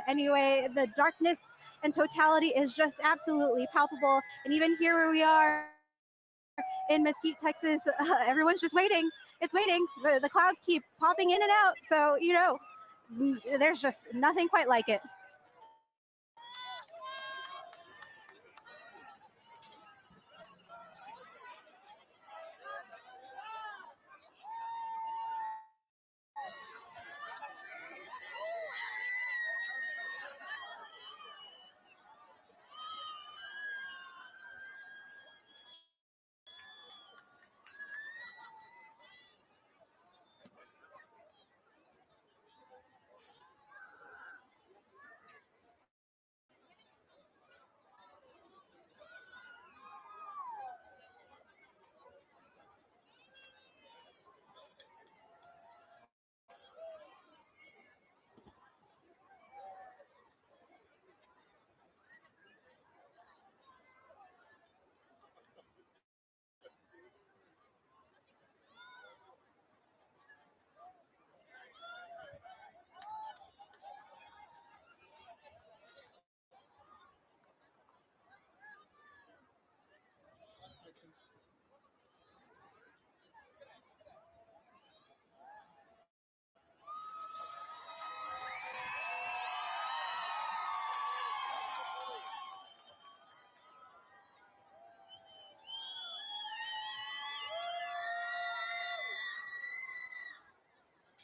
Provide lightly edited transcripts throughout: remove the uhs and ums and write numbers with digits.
Anyway, the darkness and totality is just absolutely palpable. And even here where we are in Mesquite, Texas, everyone's just waiting. It's waiting. The clouds keep popping in and out. So, there's just nothing quite like it.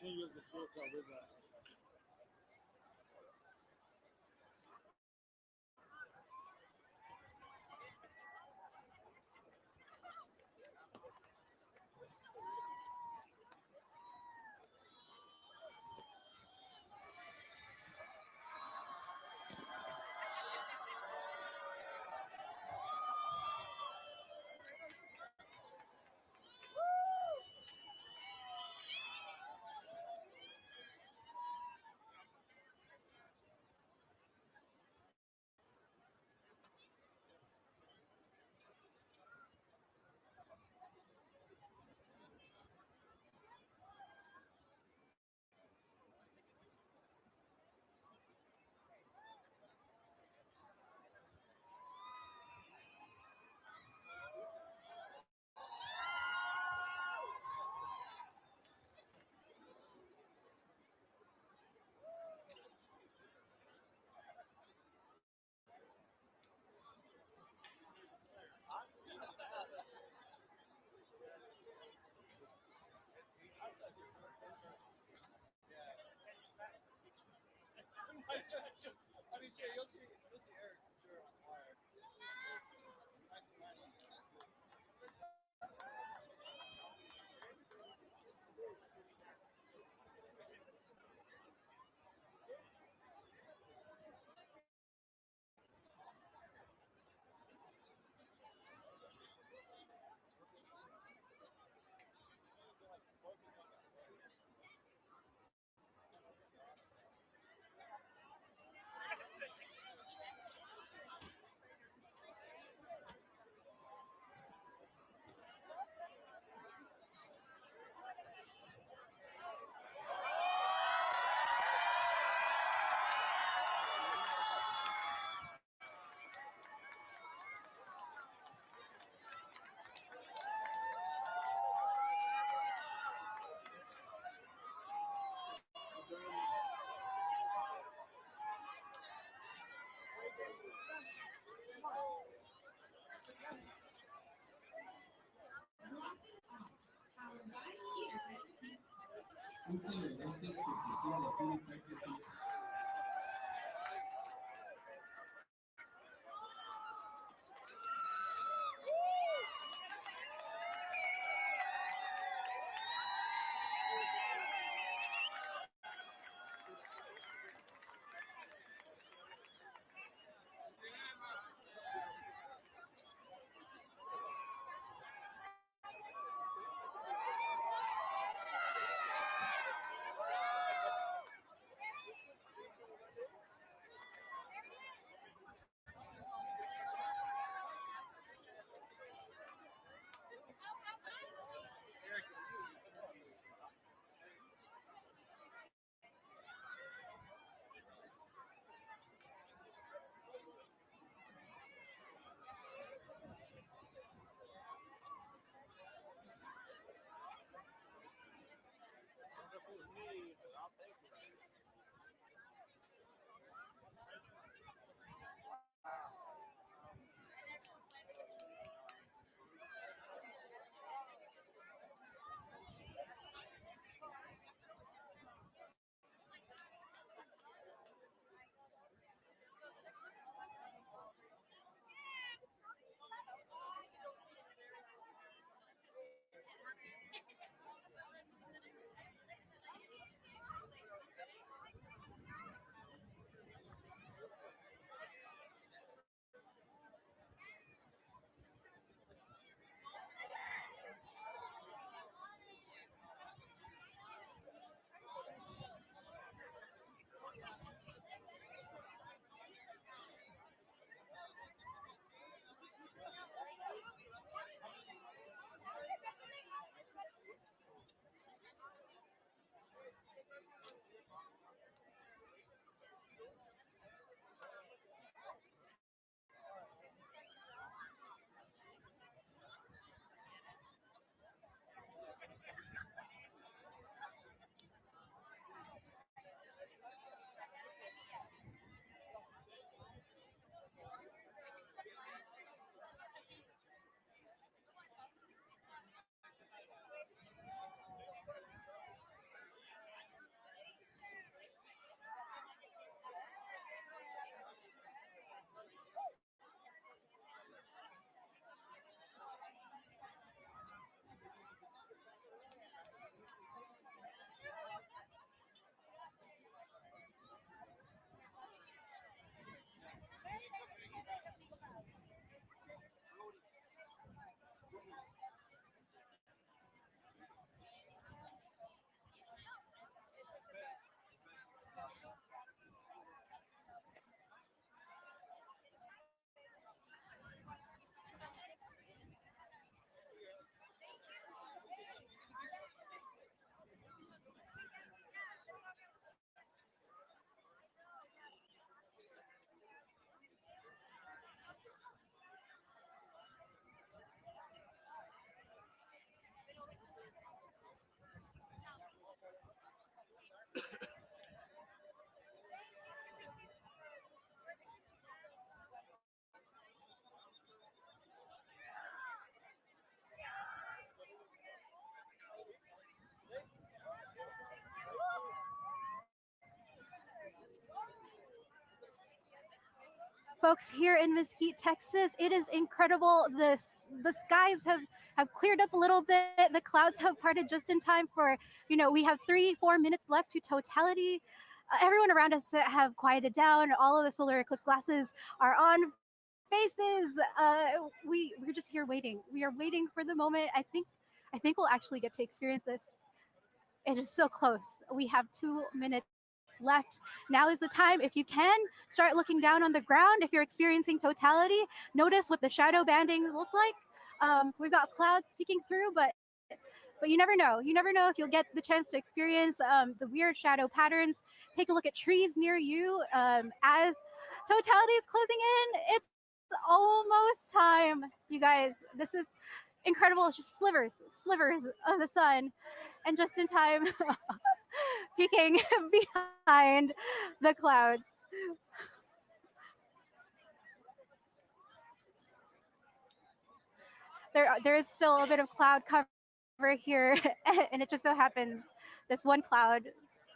Can use the filter with that. Usen los lentes que precisan de Purify Pizza. folks, here in Mesquite, Texas. It is incredible. The skies have cleared up a little bit. The clouds have parted just in time for, we have 3-4 minutes left to totality. Everyone around us have quieted down. All of the solar eclipse glasses are on faces. We're just here waiting. We are waiting for the moment. I think we'll actually get to experience this. It is so close. We have 2 minutes left. Now is the time. If you can, start looking down on the ground. If you're experiencing totality, notice what the shadow bandings look like. We've got clouds peeking through, but you never know. You never know if you'll get the chance to experience the weird shadow patterns. Take a look at trees near you as totality is closing in. It's almost time, you guys. This is incredible. It's just slivers of the sun, and just in time, peeking behind the clouds. There is still a bit of cloud cover here, and it just so happens this one cloud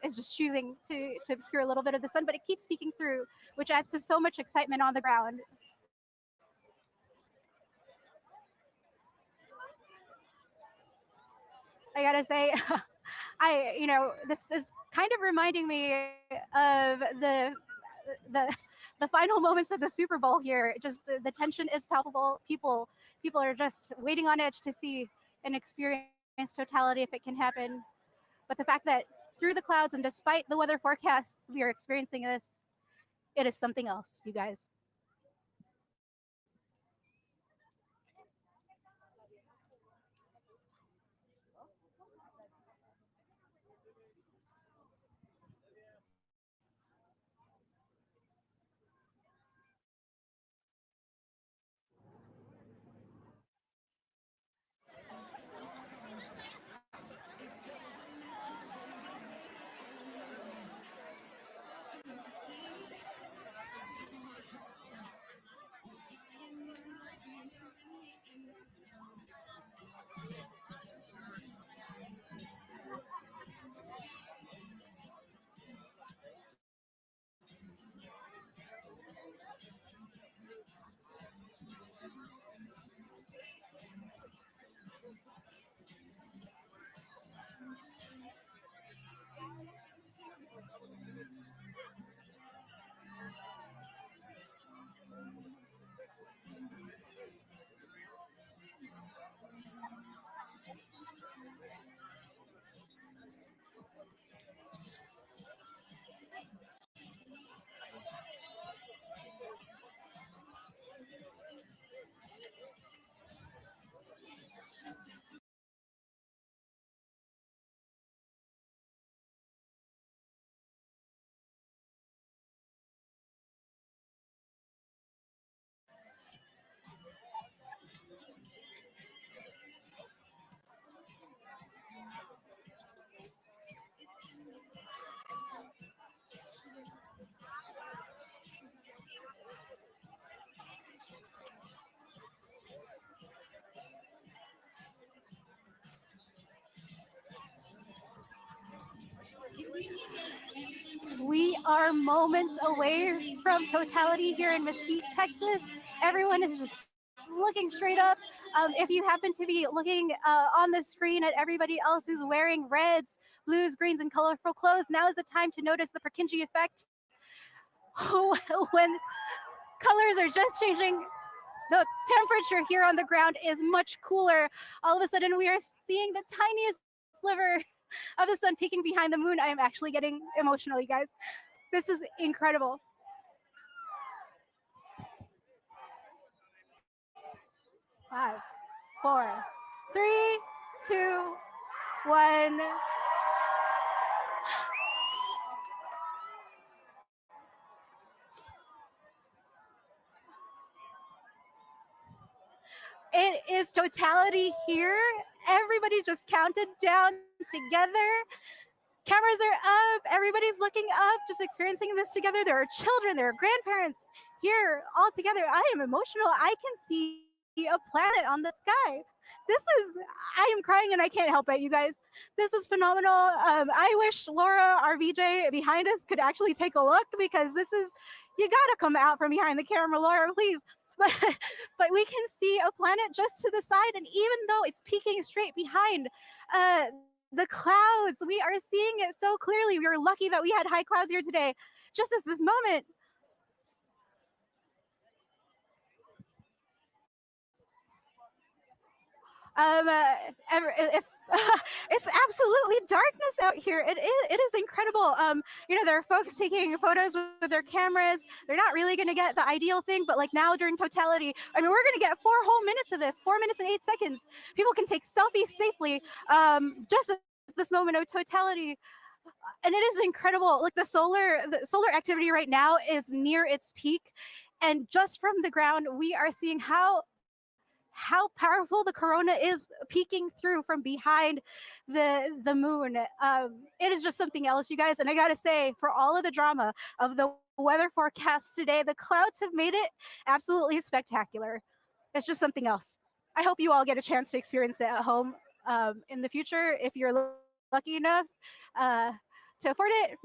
is just choosing to obscure a little bit of the sun, but it keeps peeking through, which adds to so much excitement on the ground. I gotta say, this is kind of reminding me of the the final moments of the Super Bowl here. Just the tension is palpable. People are just waiting on edge to see and experience totality if it can happen. But the fact that through the clouds and despite the weather forecasts, we are experiencing this, it is something else, you guys. We are moments away from totality here in Mesquite, Texas. Everyone is just looking straight up. If you happen to be looking on the screen at everybody else who's wearing reds, blues, greens, and colorful clothes, now is the time to notice the Purkinje effect. When colors are just changing, the temperature here on the ground is much cooler. All of a sudden, we are seeing the tiniest sliver of the sun peeking behind the moon. I am actually getting emotional, you guys. This is incredible. 5, 4, 3, 2, 1. It is totality here. Everybody just counted down together. Cameras are up. Everybody's looking up, just experiencing this together. There are children, there are grandparents here all together. I am emotional. I can see a planet on the sky. This is, I am crying and I can't help it, you guys. This is phenomenal. I wish Laura, our VJ behind us, could actually take a look because this is, You gotta come out from behind the camera, Laura, please. But but we can see a planet just to the side, and even though it's peeking straight behind the clouds, we are seeing it so clearly. We are lucky that we had high clouds here today. Just as this moment, if it's absolutely darkness out here. It is incredible. There are folks taking photos with their cameras. They're not really going to get the ideal thing, but like now during totality, I mean, we're going to get 4 whole minutes of this, 4 minutes and 8 seconds. People can take selfies safely, just at this moment of totality. And it is incredible. Like the solar activity right now is near its peak, and just from the ground, we are seeing how powerful the corona is peeking through from behind the moon. It is just something else, you guys. And I gotta say, for all of the drama of the weather forecast today, the clouds have made it absolutely spectacular. It's just something else. I hope you all get a chance to experience it at home in the future if you're lucky enough uh, to afford it,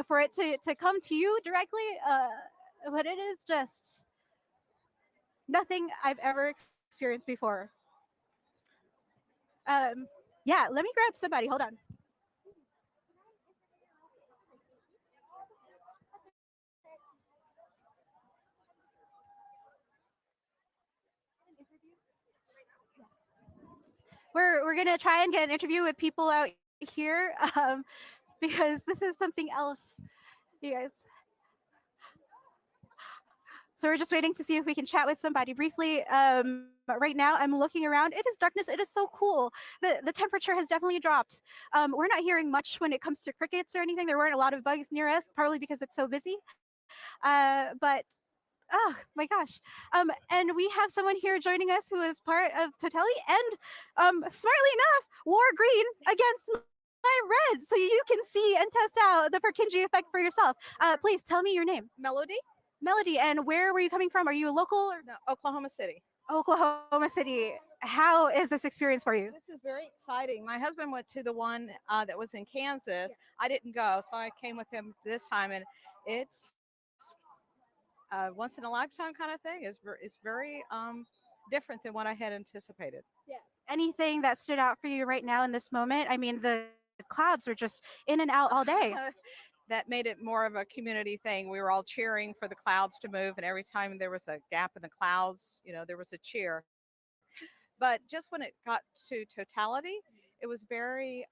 for it to come to you directly. But it is just nothing I've ever experienced before. Um, yeah, let me grab somebody. Hold on. We're gonna try and get an interview with people out here, because this is something else, you guys. So we're just waiting to see if we can chat with somebody briefly. Right now, I'm looking around. It is darkness. It is so cool. The temperature has definitely dropped. We're not hearing much when it comes to crickets or anything. There weren't a lot of bugs near us, probably because it's so busy. But oh my gosh. And we have someone here joining us who is part of Totality and, smartly enough, wore green against my red, so you can see and test out the Purkinje effect for yourself. Please tell me your name. Melody? Melody, and where were you coming from? Are you a local or No, Oklahoma City. Oklahoma City? How is this experience for you? This is very exciting. My husband went to the one that was in Kansas. I didn't go, so I came with him this time, and it's once in a lifetime kind of thing. It's very different than what I had anticipated. Yeah. Anything that stood out for you right now in this moment? I mean, the clouds were just in and out all day. That made it more of a community thing. We were all cheering for the clouds to move, and every time there was a gap in the clouds, there was a cheer. But just when it got to totality, it was it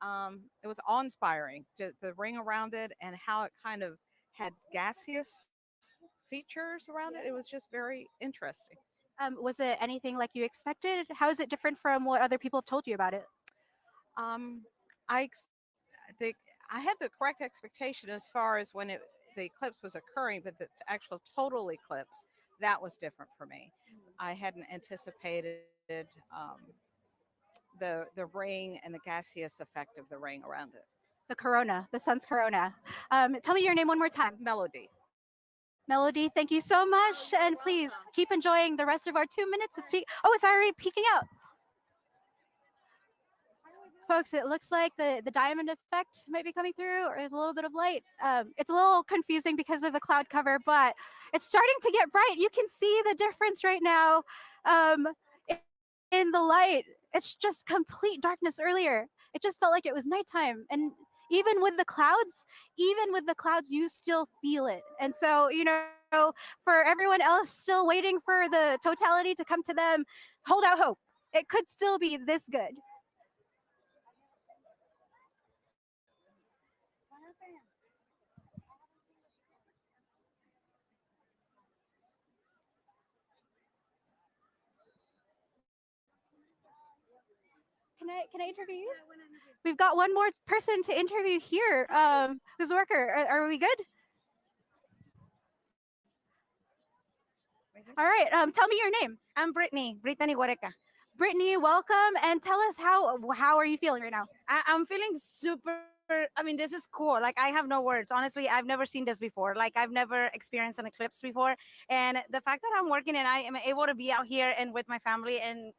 was awe-inspiring. Just the ring around it and how it kind of had gaseous features around it. It was just very interesting. Was it anything like you expected? How is it different from what other people have told you about it? Um, I think I had the correct expectation as far as when the eclipse was occurring, but the actual total eclipse, that was different for me. I hadn't anticipated the ring and the gaseous effect of the ring around it. The corona, the sun's corona. Tell me your name one more time. Melody. Melody, thank you so much. And please keep enjoying the rest of our 2 minutes. It's already peeking out. Folks, it looks like the diamond effect might be coming through, or there's a little bit of light. It's a little confusing because of the cloud cover, but it's starting to get bright. You can see the difference right now in the light. It's just complete darkness earlier. It just felt like it was nighttime. And even with the clouds, you still feel it. And so, for everyone else still waiting for the totality to come to them, hold out hope. It could still be this good. Can I interview you? We've got one more person to interview here. Who's a worker? Are we good? All right. Tell me your name. I'm Brittany Huareca. Brittany, welcome, and tell us how are you feeling right now? I'm feeling super. I mean, this is cool. Like, I have no words. Honestly, I've never seen this before. Like, I've never experienced an eclipse before. And the fact that I'm working and I am able to be out here and with my family and,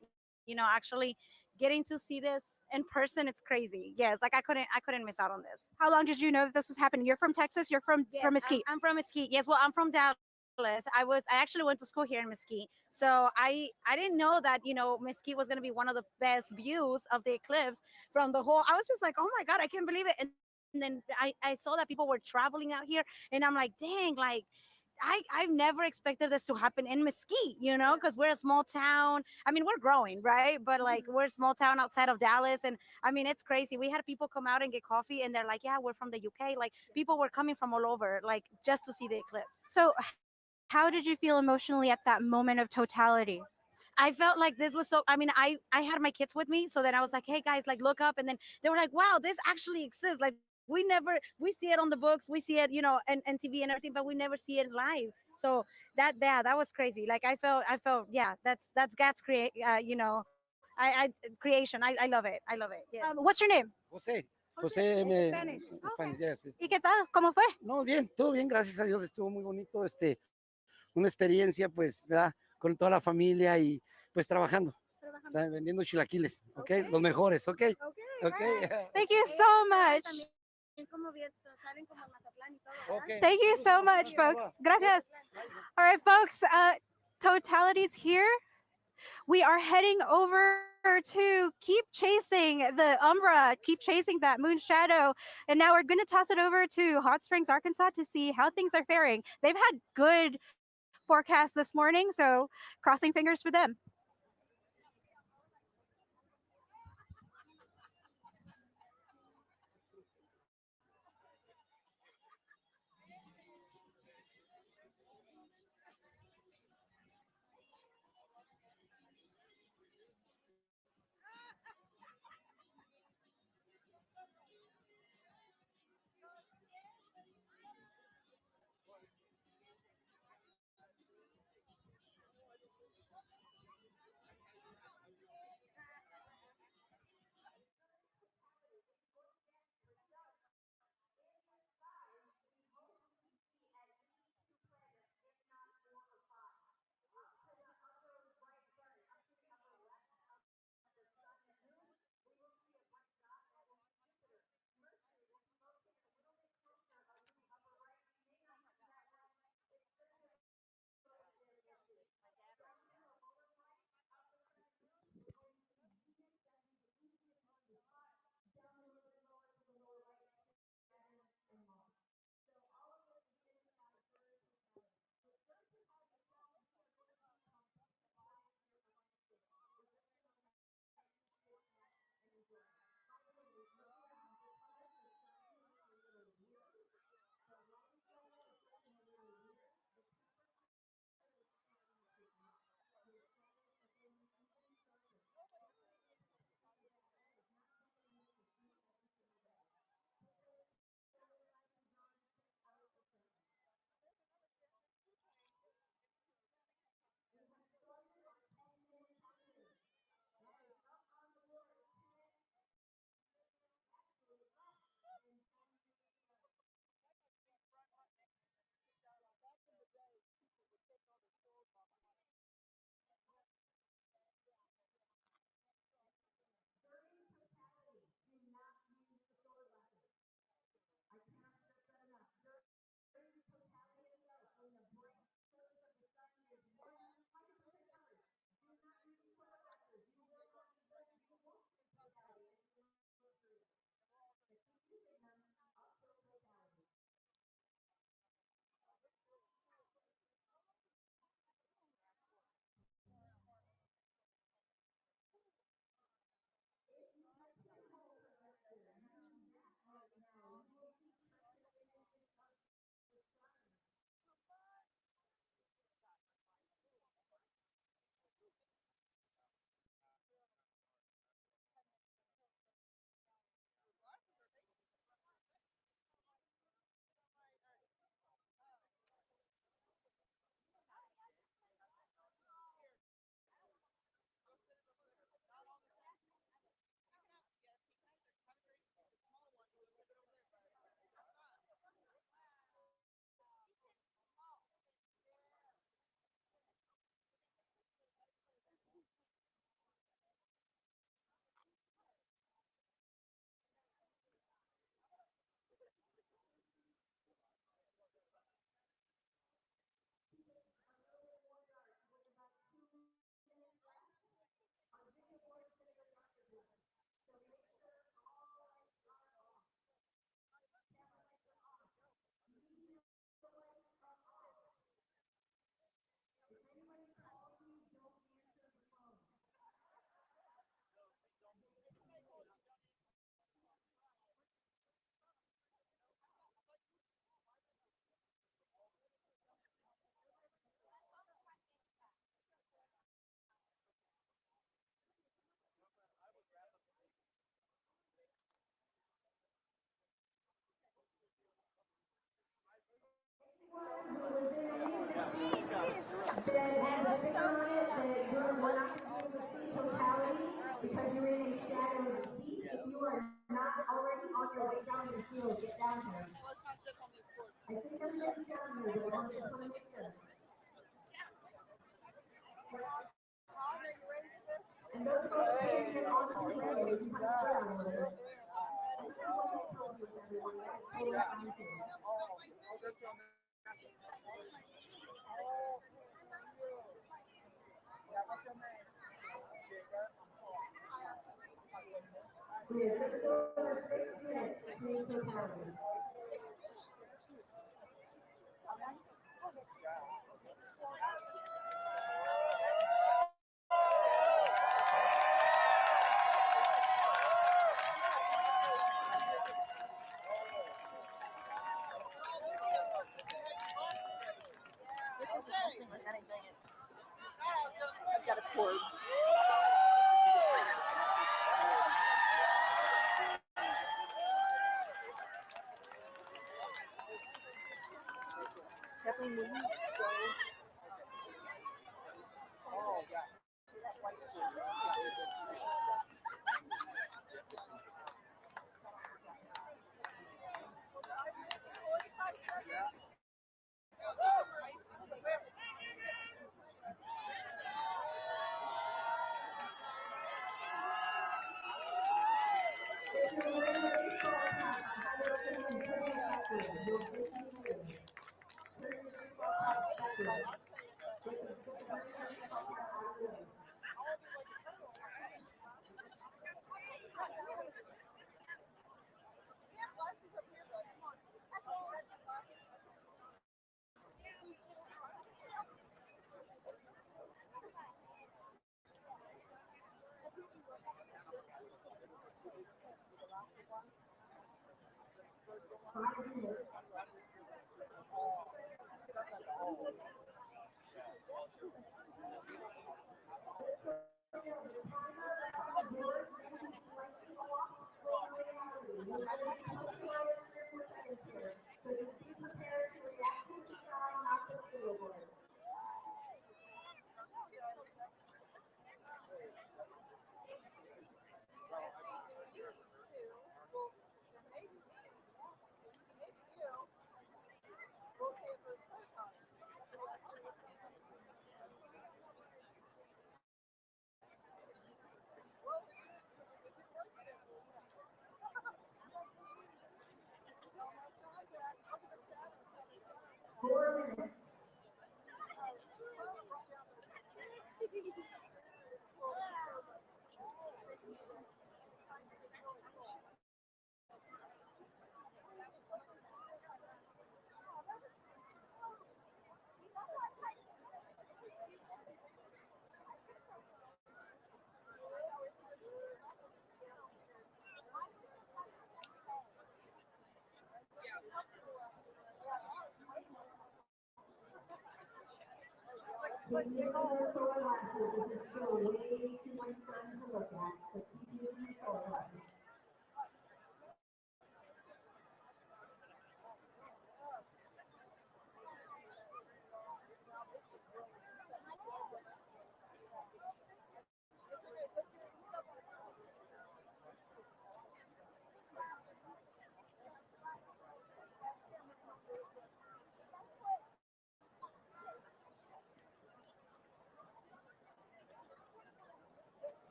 actually getting to see this in person, it's crazy. Yes, like I couldn't miss out on this. How long did you know that this was happening? You're from Texas. You're from Yes, Mesquite. I'm from Mesquite. Yes, well, I'm from Dallas. I actually went to school here in Mesquite, so I didn't know that Mesquite was gonna be one of the best views of the eclipse from the whole. I was just like, oh my god, I can't believe it. And then I saw that people were traveling out here, and I'm like, dang, like I've never expected this to happen in Mesquite, because we're a small town. I mean, we're growing, right? But like we're a small town outside of Dallas, and I mean, it's crazy. We had people come out and get coffee, and they're like, "Yeah, we're from the UK." Like people were coming from all over, like just to see the eclipse. So, how did you feel emotionally at that moment of totality? I felt like this was so. I mean, I had my kids with me, so then I was like, "Hey guys, like look up," and then they were like, "Wow, this actually exists." Like we see it on the books, we see it, and TV and everything, but we never see it live. So that was crazy. Like I felt, yeah, that's God's I creation. I love it. I love it. Yes. What's your name? José, Jose, José it's M. Spanish. Spanish, Okay. yes. ¿Y qué tal? ¿Cómo fue? No, bien, todo bien, gracias a Dios, estuvo muy bonito, una experiencia, pues, ¿verdad? Con toda la familia y pues trabajando, vendiendo chilaquiles, ¿ok? Okay. Los mejores, ¿ok? Okay. ¿Ok? Thank you so much. También como salen como Mazatlán y todo, ¿verdad? Ok. Thank you so much, folks. Gracias. All right, folks. Totality's here. We are heading over to keep chasing the umbra, keep chasing that moon shadow. And now we're going to toss it over to Hot Springs, Arkansas to see how things are faring. They've had good forecast this morning, so crossing fingers for them.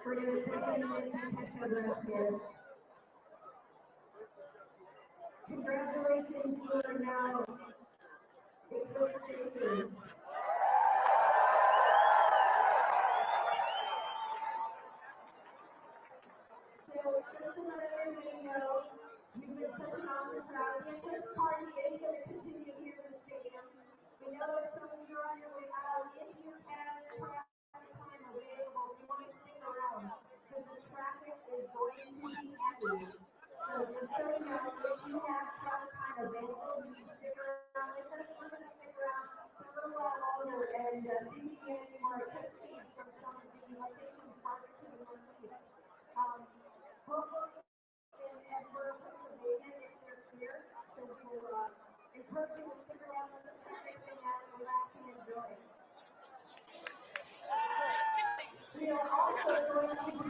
We're going to continue with pictograph here. Congratulations, you are now Eclispe chasers. So just to let everybody know, you've been such an awesome crowd. The Eclipse party is going to continue here in the stadium. We know that some of you are on your way out. If you have traffic time available, you want to stick around because the traffic is going to be heavy. So just so you know, if you have traffic time available, you can stick around with us. We're going to stick around for a little while longer and see if we can get any more Eclipse feeds from some of the locations farther to the northeast. Hopefully, and we're Pennsylvania if they're here, so we'll encourage you to stick around with us and everything out, relax and enjoy. We are also going to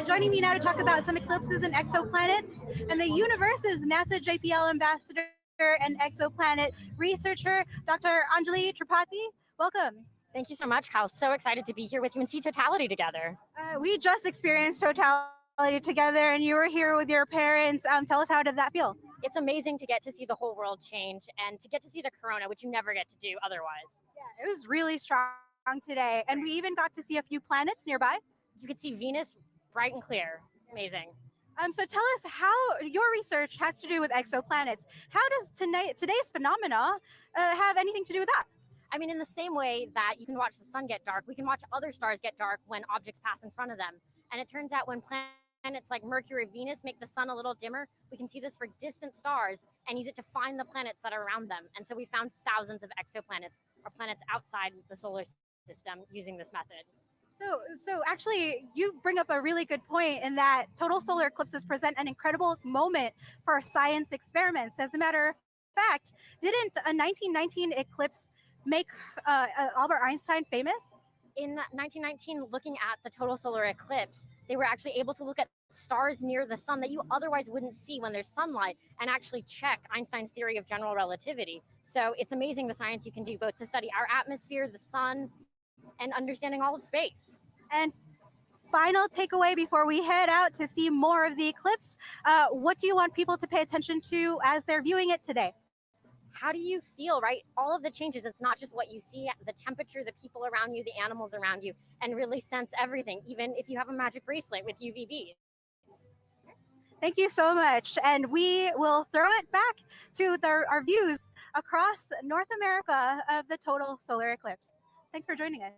Joining me now to talk about some eclipses and exoplanets and the universe's NASA JPL ambassador and exoplanet researcher, Dr. Anjali Tripathi. Welcome. Thank you so much, Kyle. So excited to be here with you and see totality together. We just experienced totality together and you were here with your parents. Tell us, how did that feel? It's amazing to get to see the whole world change and to get to see the corona, which you never get to do otherwise. Yeah, it was really strong today. And we even got to see a few planets nearby. You could see Venus bright and clear. Amazing. So tell us how your research has to do with exoplanets. How does today's phenomena have anything to do with that? I mean, in the same way that you can watch the sun get dark, we can watch other stars get dark when objects pass in front of them. And it turns out when planets like Mercury or Venus make the sun a little dimmer, we can see this for distant stars and use it to find the planets that are around them. And so we found thousands of exoplanets or planets outside the solar system using this method. So actually, you bring up a really good point in that total solar eclipses present an incredible moment for science experiments. As a matter of fact, didn't a 1919 eclipse make Albert Einstein famous? In 1919, looking at the total solar eclipse, they were actually able to look at stars near the sun that you otherwise wouldn't see when there's sunlight and actually check Einstein's theory of general relativity. So it's amazing the science you can do both to study our atmosphere, the sun, and understanding all of space. And final takeaway before we head out to see more of the eclipse, what do you want people to pay attention to as they're viewing it today? how do you feel, right? All of the changes, it's not just what you see, the temperature, the people around you, the animals around you, and really sense everything, even if you have a magic bracelet with UVB. Thank you so much. And we will throw it back to our views across North America of the total solar eclipse. Thanks for joining us.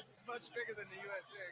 This is much bigger than the USA.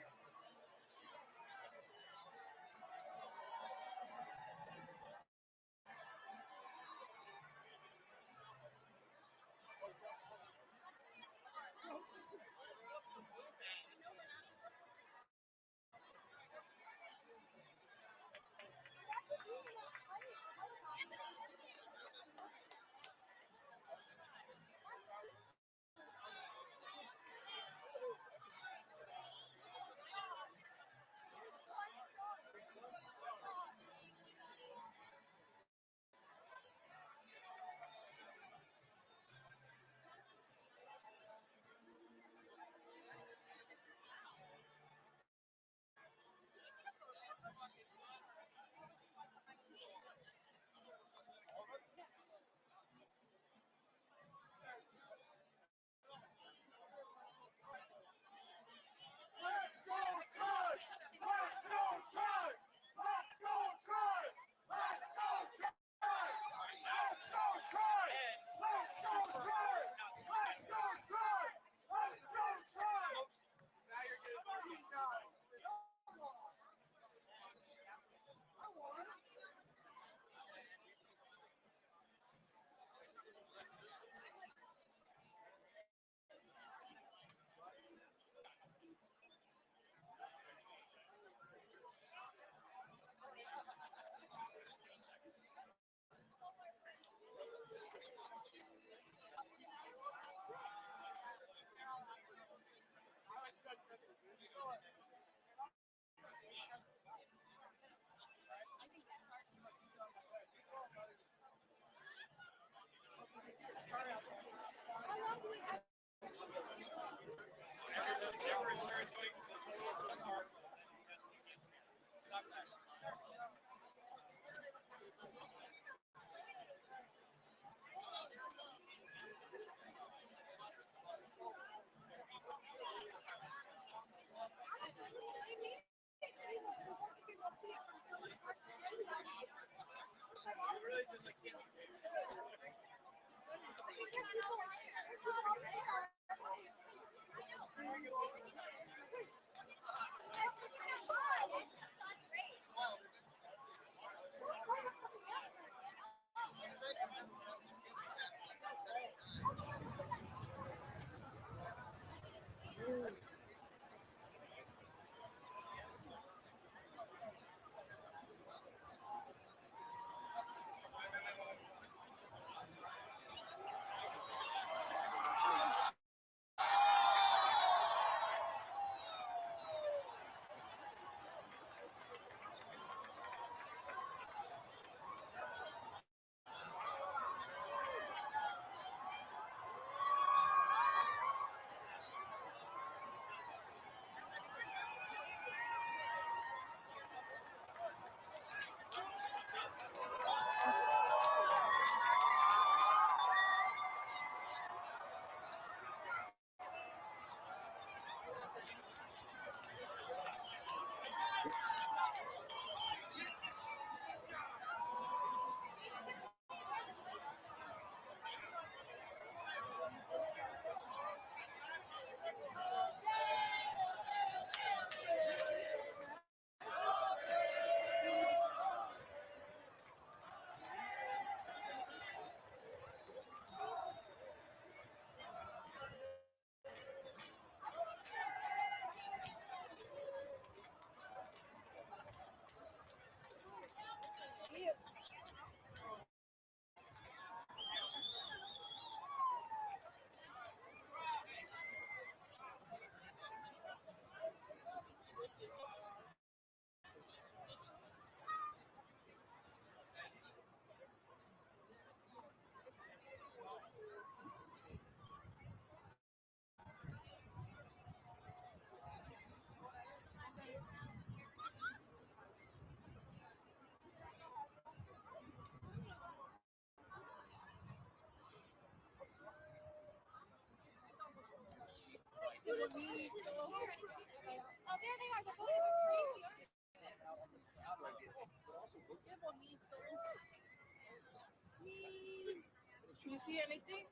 You see anything?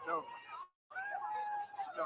So, so.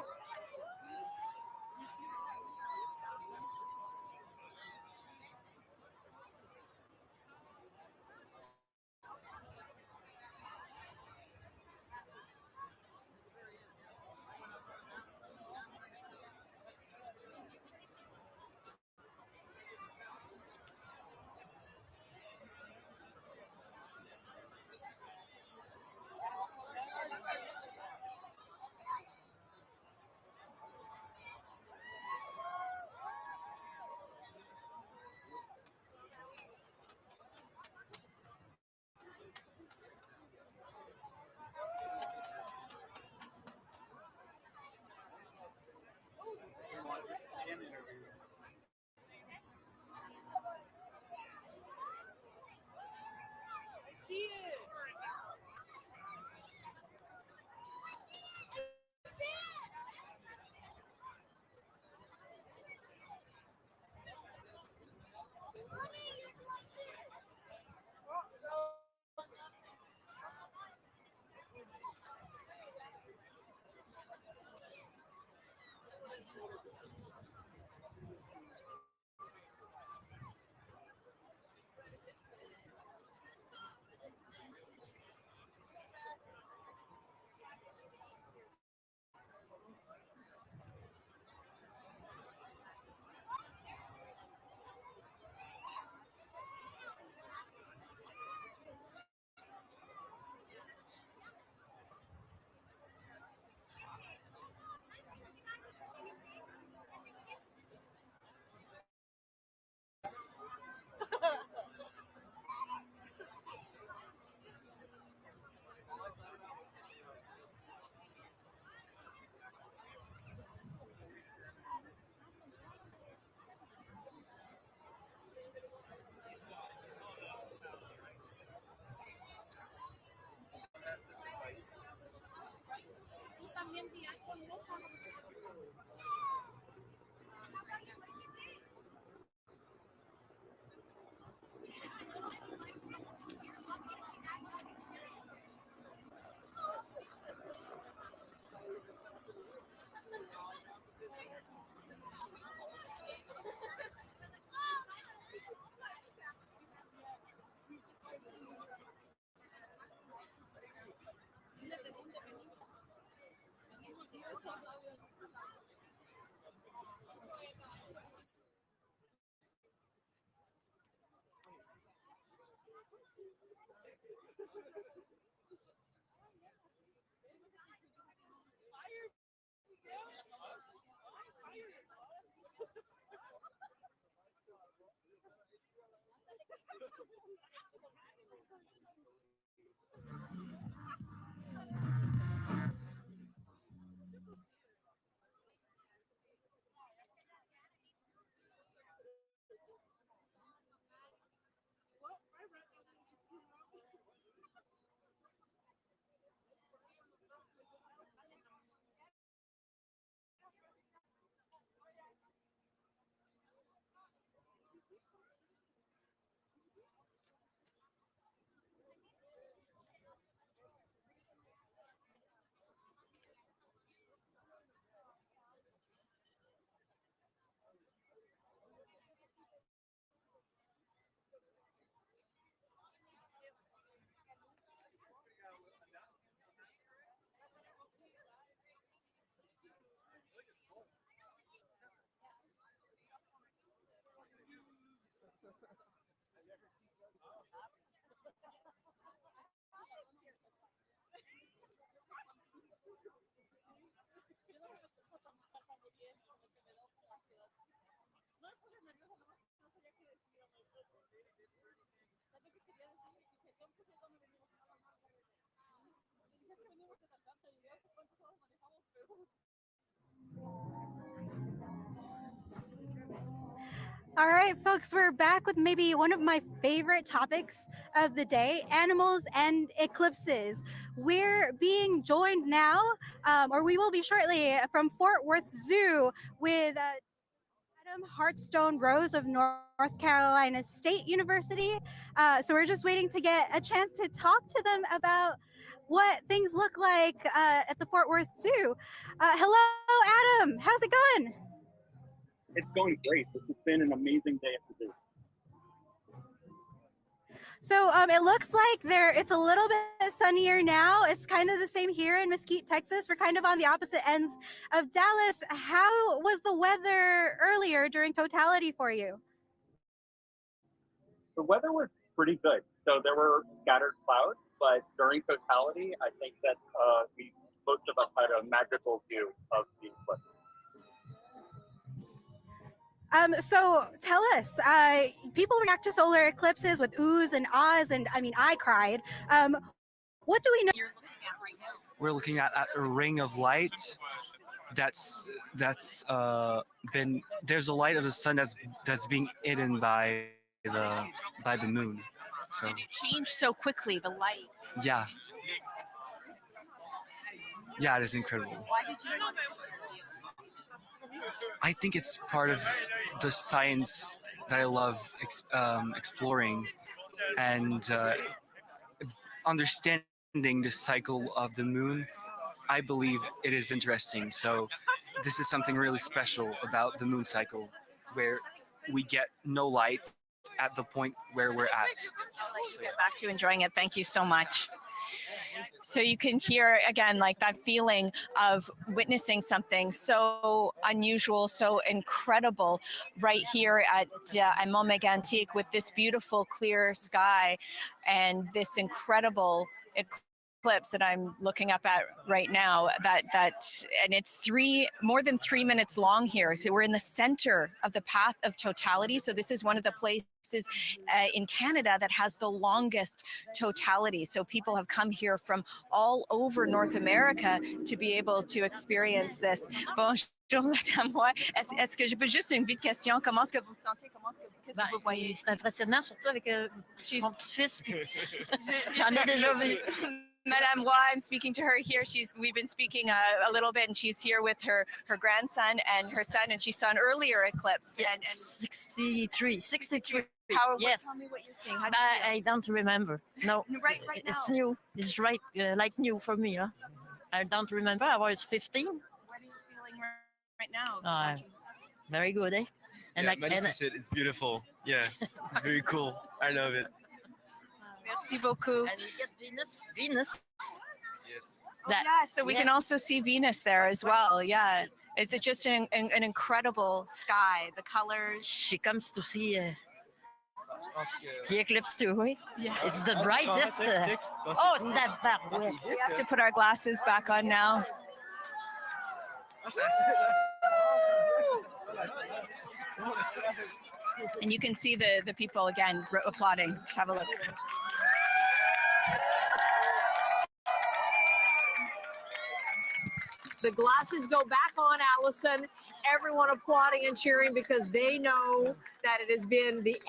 All right, folks, we're back with maybe one of my favorite topics of the day, animals and eclipses. We're being joined now, or we will be shortly, from Fort Worth Zoo with Adam Hartstone Rose of North Carolina State University. So we're just waiting to get a chance to talk to them about what things look like at the Fort Worth Zoo. Hello, Adam. How's it going? It's going great. This has been an amazing day at the zoo. So it looks like it's a little bit sunnier now. It's kind of the same here in Mesquite, Texas. We're kind of on the opposite ends of Dallas. How was the weather earlier during totality for you? The weather was pretty good. So there were scattered clouds, but during totality, I think that most of us had a magical view of the eclipse. So tell us, people react to solar eclipses with oohs and ahs, and I mean, I cried. What do we know? We're looking at a ring of light that's been there's a light of the sun that's being hidden by the moon. So and it changed so quickly, the light. yeah, it is incredible. Why did you want to? I think it's part of the science that I love exploring and understanding the cycle of the moon. I believe it is interesting. So this is something really special about the moon cycle, where we get no light at the point where we're at. I'll let you get back to enjoying it. Thank you so much. So you can hear again, like that feeling of witnessing something so unusual, so incredible, right here at Mont Mégantic with this beautiful clear sky and this incredible eclipse that I'm looking up at right now. And it's more than 3 minutes long here. So we're in the center of the path of totality. So this is one of the places in Canada that has the longest totality. So people have come here from all over North America to be able to experience this. Bonjour, Madame Roy. Est-ce que je peux juste une vite question? Comment est-ce que vous sentez? Qu'est-ce que vous voyez? C'est impressionnant, surtout avec mon petit-fils. J'en ai déjà vu. Madame Roy, I'm speaking to her here. We've been speaking a little bit, and she's here with her grandson and her son, and she saw an earlier eclipse. Yeah, and 63. Yes. Tell me what you're seeing. How do you feel? I don't remember. No, right it's now. new. It's right, like new for me. Huh? I don't remember. I was 15. What are you feeling right now? Very good, eh? And yeah, magnificent. It's beautiful. Yeah, it's very cool. I love it. Merci beaucoup. And you get Venus. Yes. So we can also see Venus there as well. Yeah, it's just an incredible sky. The colors. She comes to see the eclipse too, right? Yeah. It's the brightest. That back. We have to put our glasses back on now. And you can see the people again applauding. Just have a look. The glasses go back on, Allison. Everyone applauding and cheering because they know that it has been the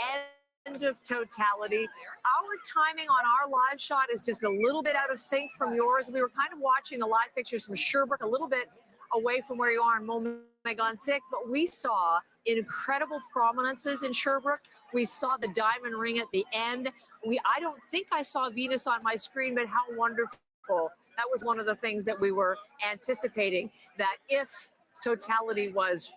end of totality. Our timing on our live shot is just a little bit out of sync from yours. We were kind of watching the live pictures from Sherbrooke, a little bit away from where you are in Mont Mégantic, but we saw incredible prominences in Sherbrooke. We saw the diamond ring at the end. I don't think I saw Venus on my screen, but how wonderful. That was one of the things that we were anticipating, that if totality was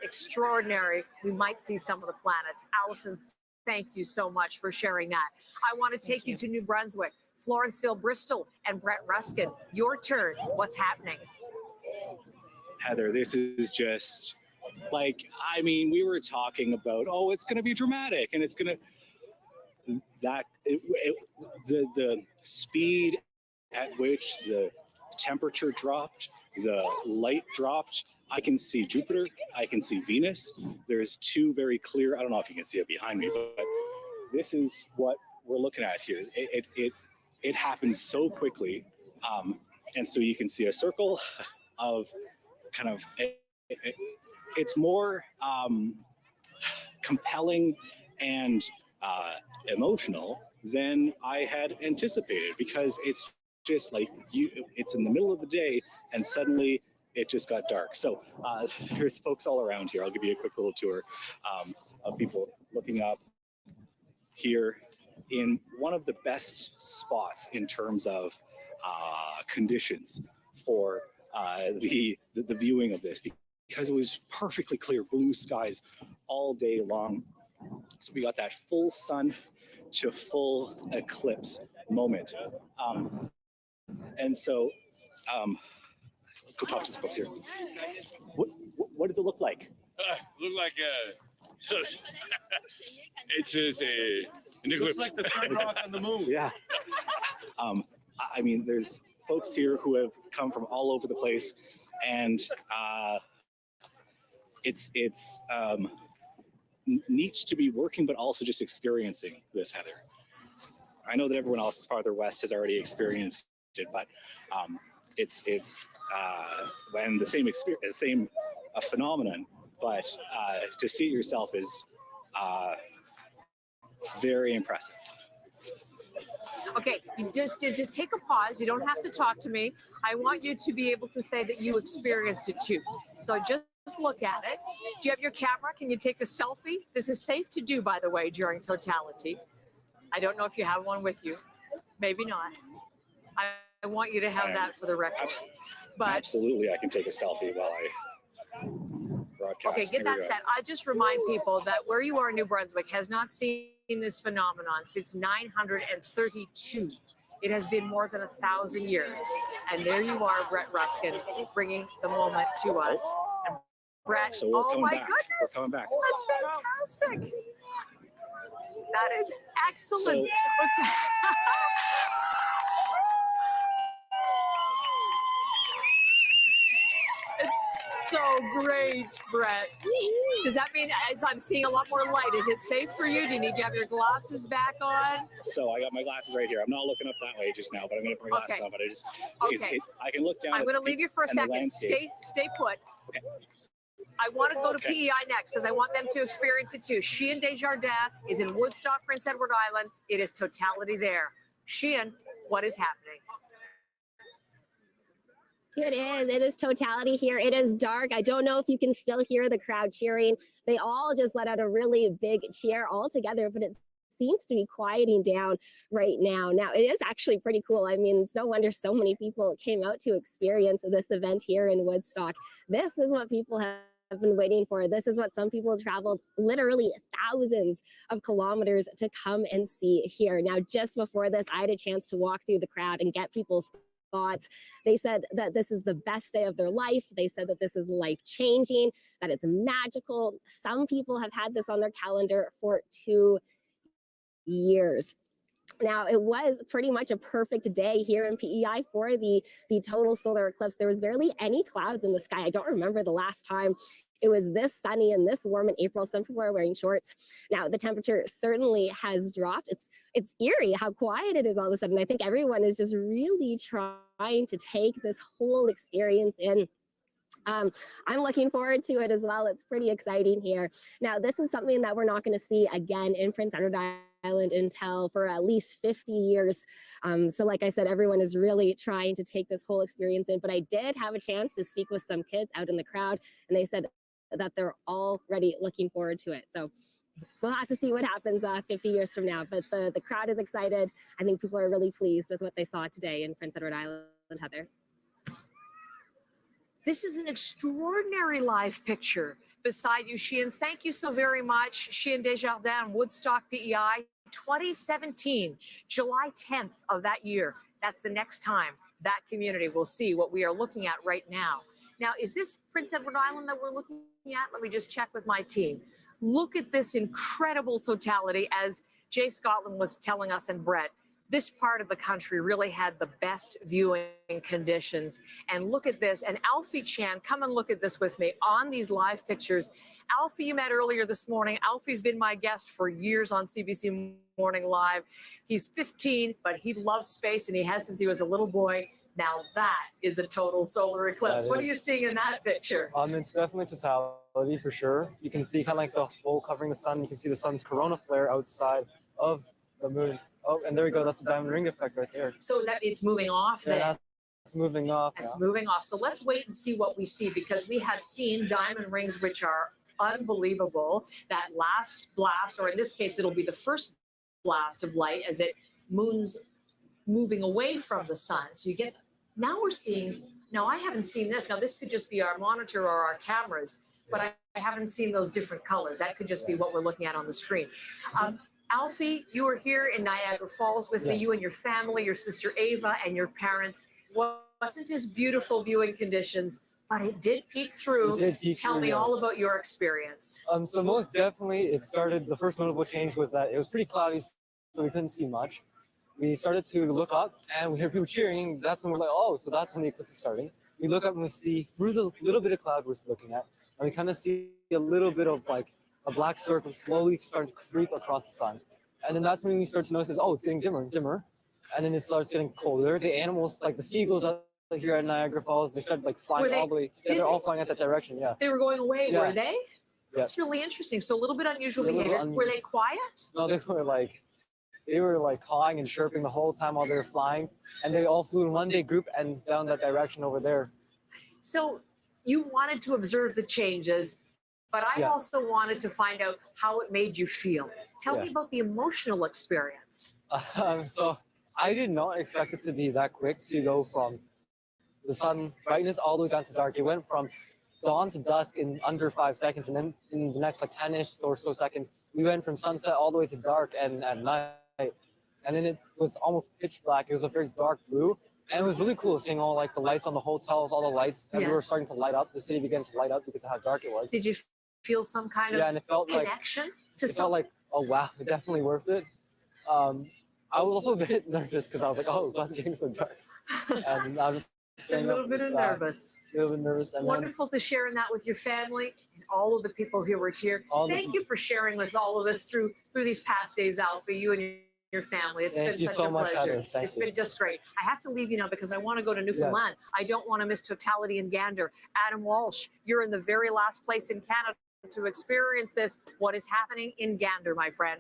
extraordinary, we might see some of the planets. Allison, thank you so much for sharing that. I want to take you to New Brunswick, Florenceville, Bristol, and Brett Ruskin. Your turn. What's happening? Heather, this is just like, I mean, we were talking about, it's going to be dramatic and it's going to, the speed at which the temperature dropped, the light dropped. I can see Jupiter, I can see Venus. There's two very clear, I don't know if you can see it behind me, but this is what we're looking at here. It happened so quickly. And so you can see a circle of kind of, it's more compelling and emotional than I had anticipated, because it's just like it's in the middle of the day and suddenly it just got dark. So there's folks all around here. I'll give you a quick little tour of people looking up here in one of the best spots in terms of conditions for the viewing of this, because it was perfectly clear, blue skies all day long. So we got that full sun to full eclipse moment. And so let's go talk to some folks here. What does it look like? Look like it's just an eclipse. Looks like the third rock on the moon. Yeah. I mean, there's folks here who have come from all over the place, and it's neat to be working, but also just experiencing this, Heather. I know that everyone else farther west has already experienced it, but it's when the same experience, same phenomenon, but to see it yourself is very impressive. Okay, you just take a pause. You don't have to talk to me. I want you to be able to say that you experienced it too. So just look at it. Do you have your camera? Can you take a selfie? This is safe to do, by the way, during totality. I don't know if you have one with you. Maybe not. I want you to have that for the record. But Absolutely, I can take a selfie while I broadcast. okay, get Here we that go. set. I just remind people that where you are in New Brunswick has not seen this phenomenon since 932. It has been more than 1,000 years. And there you are, Brett Ruskin, bringing the moment to us. And Brett, So we're oh coming my back. goodness, We're coming back. that's fantastic. That is excellent. So- Okay. It's so great, Brett. Does that mean as I'm seeing a lot more light? Is it safe for you? Do you need to have your glasses back on? So I got my glasses right here. I'm not looking up that way just now, but I'm going to put my glasses Okay. on. But Okay. I can look down. I'm at going to the leave you for a and the second. landscape. Stay put. Okay. I want to go to Okay. PEI next because I want them to experience it too. Sheehan Desjardins is in Woodstock, Prince Edward Island. It is totality there. Sheehan, what is happening? It is. It is totality here. It is dark. I don't know if you can still hear the crowd cheering. They all just let out a really big cheer all together, but it seems to be quieting down right now. Now, it is actually pretty cool. I mean, it's no wonder so many people came out to experience this event here in Woodstock. This is what people have been waiting for. This is what some people traveled literally thousands of kilometers to come and see here. Now, just before this, I had a chance to walk through the crowd and get people's thoughts. They said that this is the best day of their life. They said that this is life-changing, that it's magical. Some people have had this on their calendar for 2 years. Now, it was pretty much a perfect day here in PEI for the total solar eclipse. There was barely any clouds in the sky. I don't remember the last time it was this sunny and this warm in April. Some people are wearing shorts. Now, the temperature certainly has dropped. It's eerie how quiet it is all of a sudden. I think everyone is just really trying to take this whole experience in. I'm looking forward to it as well. It's pretty exciting here. Now, this is something that we're not going to see again in Prince Edward Island until for at least 50 years. So like I said, everyone is really trying to take this whole experience in, but I did have a chance to speak with some kids out in the crowd, and they said that they're already looking forward to it. So we'll have to see what happens 50 years from now, but the crowd is excited. I think people are really pleased with what they saw today in Prince Edward Island, Heather. This is an extraordinary live picture beside you, Sheehan. Thank you so very much. Sheehan Desjardins, Woodstock, PEI, 2017, July 10th of that year. That's the next time that community will see what we are looking at right now. Now, is this Prince Edward Island that we're looking at? Let me just check with my team. Look at this incredible totality, as Jay Scotland was telling us and Brett. This part of the country really had the best viewing conditions. And look at this. And Alfie Chan, come and look at this with me on these live pictures. Alfie, you met earlier this morning. Alfie's been my guest for years on CBC Morning Live. He's 15, but he loves space, and he has since he was a little boy. Now that is a total solar eclipse. What are you seeing in that picture? It's definitely totality for sure. You can see kind of like the hole covering the sun. You can see the sun's corona flare outside of the moon. Oh, and there we go. That's the diamond ring effect right there. So is that it's moving off then? Yeah, it's moving off. It's moving off. So let's wait and see what we see, because we have seen diamond rings which are unbelievable. That last blast, or in this case, it'll be the first blast of light as it moons moving away from the sun. So you get, now we're seeing, now I haven't seen this. Now this could just be our monitor or our cameras, but I haven't seen those different colors. That could just be what we're looking at on the screen. Alfie, you were here in Niagara Falls with me, you and your family, your sister Ava and your parents. Wasn't as beautiful viewing conditions, but it did peek through. Tell me all about your experience. So most definitely it started, the first notable change was that it was pretty cloudy, so we couldn't see much. We started to look up and we hear people cheering. That's when we're like, oh, so that's when the eclipse is starting. We look up and we see through the little bit of cloud we're looking at, and we kind of see a little bit of like a black circle slowly starting to creep across the sun. And then that's when we start to notice, oh, it's getting dimmer and dimmer. And then it starts getting colder. The animals, like the seagulls out here at Niagara Falls, they started like flying all the way. Yeah, they're all flying at that direction, yeah. They were going away, Yeah. were they? That's really interesting. So a little bit unusual Yeah, a little behavior. bit Were they quiet? No, they were like cawing and chirping the whole time while they were flying. And they all flew in one big group and down that direction over there. So you wanted to observe the changes, but I also wanted to find out how it made you feel. Tell me about the emotional experience. So I did not expect it to be that quick to go from the sun brightness all the way down to dark. It went from dawn to dusk in under 5 seconds, and then in the next like 10-ish or so seconds, we went from sunset all the way to dark and at night. And then it was almost pitch black. It was a very dark blue. And it was really cool seeing all like the lights on the hotels, all the lights everywhere starting to light up. The city began to light up because of how dark it was. Did you feel some kind of and it felt connection to it felt like, oh wow, it's definitely worth it. I was also a bit nervous because I was like, oh, it's getting so dark. And I was just a little bit nervous. A little bit nervous. And wonderful to share in that with your family and all of the people who were here. Thank you for sharing with all of us through these past days, Alpha, you and your family. It's been such a pleasure. It's been just great. I have to leave you now because I want to go to Newfoundland. I don't want to miss Totality in Gander. Adam Walsh, you're in the very last place in Canada to experience this. What is happening in Gander, my friend?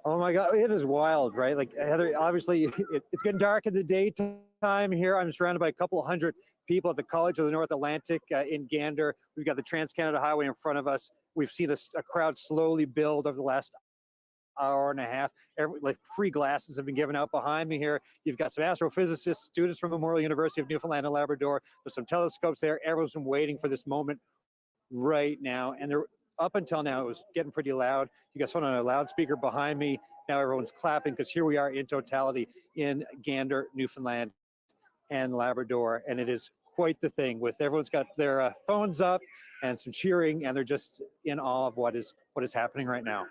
Oh my God, it is wild, right? Like Heather, obviously it's getting dark in the daytime here. I'm surrounded by a couple hundred people at the College of the North Atlantic in Gander. We've got the Trans-Canada Highway in front of us. We've seen a crowd slowly build over the last hour and a half. Like free glasses have been given out behind me here. You've got some astrophysicists, students from Memorial University of Newfoundland and Labrador. There's some telescopes there. Everyone's been waiting for this moment right now. And they're up until now, it was getting pretty loud. You got someone on a loudspeaker behind me. Now everyone's clapping because here we are in Totality in Gander, Newfoundland and Labrador. And it is quite the thing with everyone's got their phones up and some cheering, and they're just in awe of what is happening right now.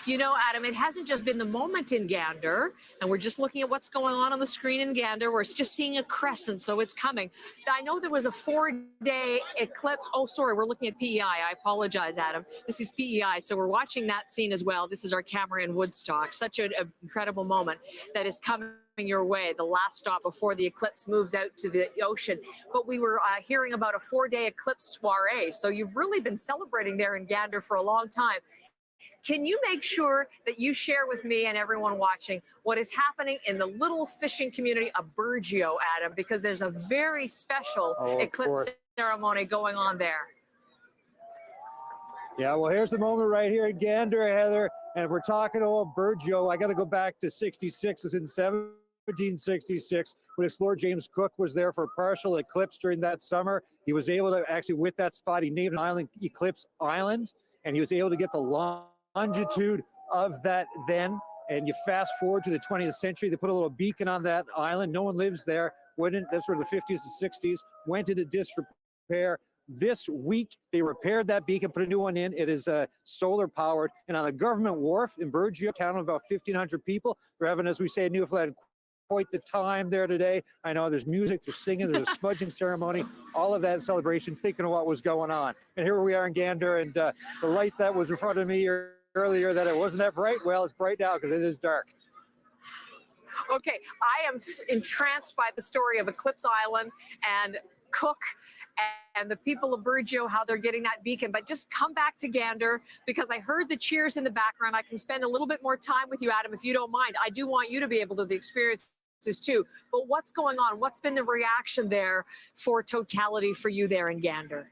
You know, Adam, it hasn't just been the moment in Gander, and we're just looking at what's going on the screen in Gander. We're just seeing a crescent, so it's coming. I know there was a 4-day eclipse. Oh, sorry, we're looking at PEI. I apologize, Adam. This is PEI, so we're watching that scene as well. This is our camera in Woodstock. Such an incredible moment that is coming your way, the last stop before the eclipse moves out to the ocean. But we were hearing about a 4-day eclipse soiree, so you've really been celebrating there in Gander for a long time. Can you make sure that you share with me and everyone watching what is happening in the little fishing community of Burgeo, Adam, because there's a very special eclipse ceremony going on there. Yeah, well, here's the moment right here in Gander, Heather. And if we're talking about Burgeo, I got to go back to 66. It's in 1766 when explorer James Cook was there for a partial eclipse during that summer. He was able to actually, with that spot, he named an island Eclipse Island, and he was able to get the longitude of that then. And you fast forward to the 20th century, they put a little beacon on that island. No one lives there. That's sort of the 50s and 60s, went into disrepair. This week, they repaired that beacon, put a new one in. It is solar powered. And on the government wharf in Burgeo, town of about 1,500 people, they're having, as we say in Newfoundland, quite the time there today. I know there's music, there's singing, there's a smudging ceremony, all of that celebration, thinking of what was going on. And here we are in Gander, and the light that was in front of me earlier that it wasn't that bright, well, it's bright now because it is dark. Okay, I am entranced by the story of Eclipse Island and Cook and the people of Burgeo, how they're getting that beacon. But just come back to Gander because I heard the cheers in the background. I can spend a little bit more time with you, Adam, if you don't mind. I do want you to be able to experience this too. But what's going on? What's been the reaction there for Totality for you there in Gander?